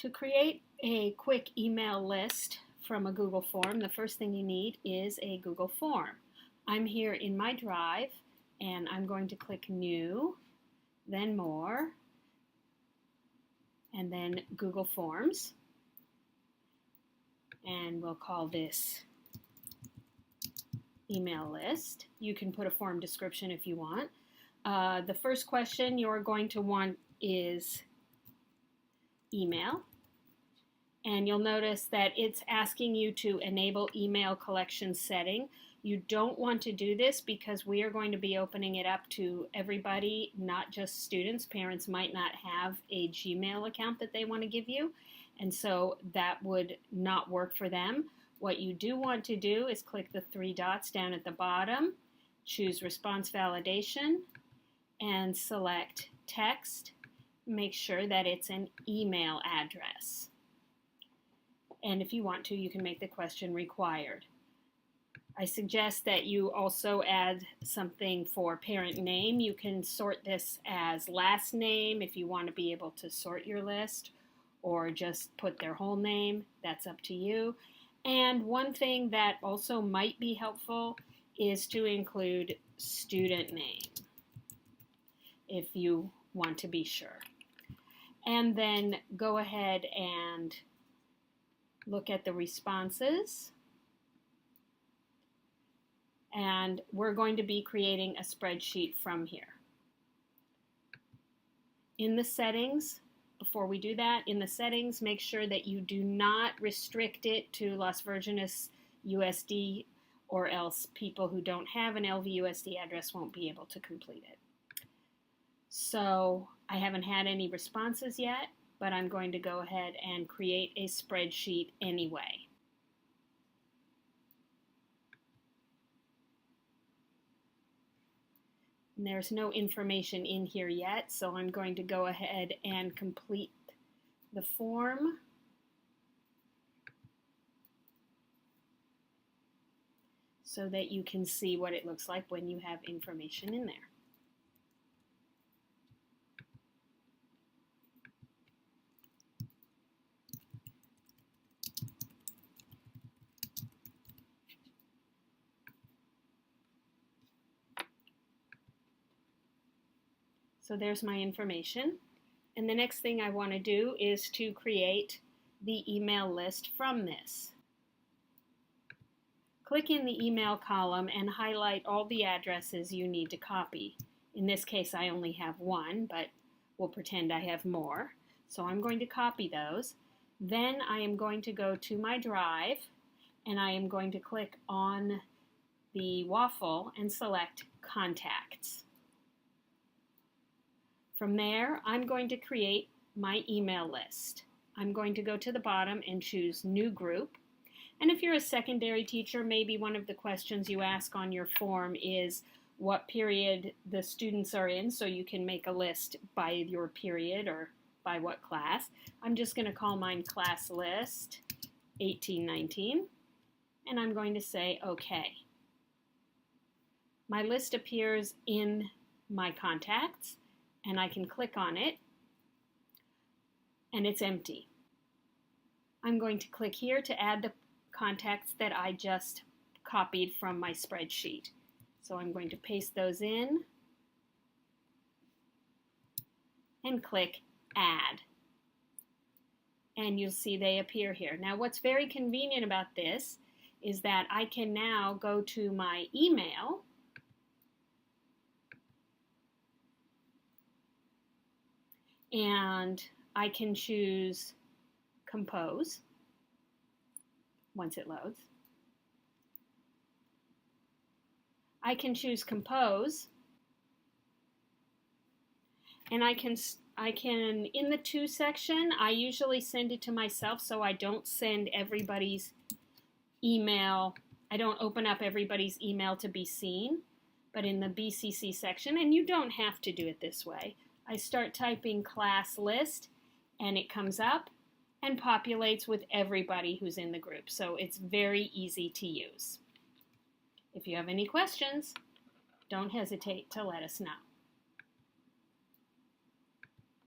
To create a quick email list from a Google form, the first thing you need is a Google form. I'm here in my Drive, and I'm going to click New, then More, and then Google Forms. And we'll call this email list. You can put a form description if you want. The first question you're going to want is email. And you'll notice that it's asking you to enable email collection setting. You don't want to do this because we are going to be opening it up to everybody, not just students. Parents might not have a Gmail account that they want to give you, and so that would not work for them. What you do want to do is click the three dots down at the bottom, choose response validation, and select text. Make sure that it's an email address. And if you want to, you can make the question required. I suggest that you also add something for parent name. You can sort this as last name if you want to be able to sort your list, or just put their whole name. That's up to you. And one thing that also might be helpful is to include student name if you want to be sure. And then go ahead and look at the responses. And we're going to be creating a spreadsheet from here. In the settings, before we do that, in the settings, make sure that you do not restrict it to Las Virgenes USD, or else people who don't have an LVUSD address won't be able to complete it. So I haven't had any responses yet, but I'm going to go ahead and create a spreadsheet anyway. And there's no information in here yet, so I'm going to go ahead and complete the form. So that you can see what it looks like when you have information in there. So there's my information. And the next thing I want to do is to create the email list from this. Click in the email column and highlight all the addresses you need to copy. In this case, I only have one, but we'll pretend I have more. So I'm going to copy those. Then I am going to go to my Drive, and I am going to click on the waffle and select Contacts. From there, I'm going to create my email list. I'm going to go to the bottom and choose New Group. And if you're a secondary teacher, maybe one of the questions you ask on your form is what period the students are in, so you can make a list by your period or by what class. I'm just going to call mine Class List 1819, and I'm going to say OK. My list appears in my contacts, and I can click on it, and it's empty. I'm going to click here to add the contacts that I just copied from my spreadsheet. So I'm going to paste those in and click Add. And you'll see they appear here. Now what's very convenient about this is that I can now go to my email and I can choose Compose once it loads. I can choose Compose, and I can in the To section, I usually send it to myself so I don't send everybody's email. I don't open up everybody's email to be seen, but in the BCC section, and you don't have to do it this way, I start typing Class List, and it comes up and populates with everybody who's in the group. So it's very easy to use. If you have any questions, don't hesitate to let us know.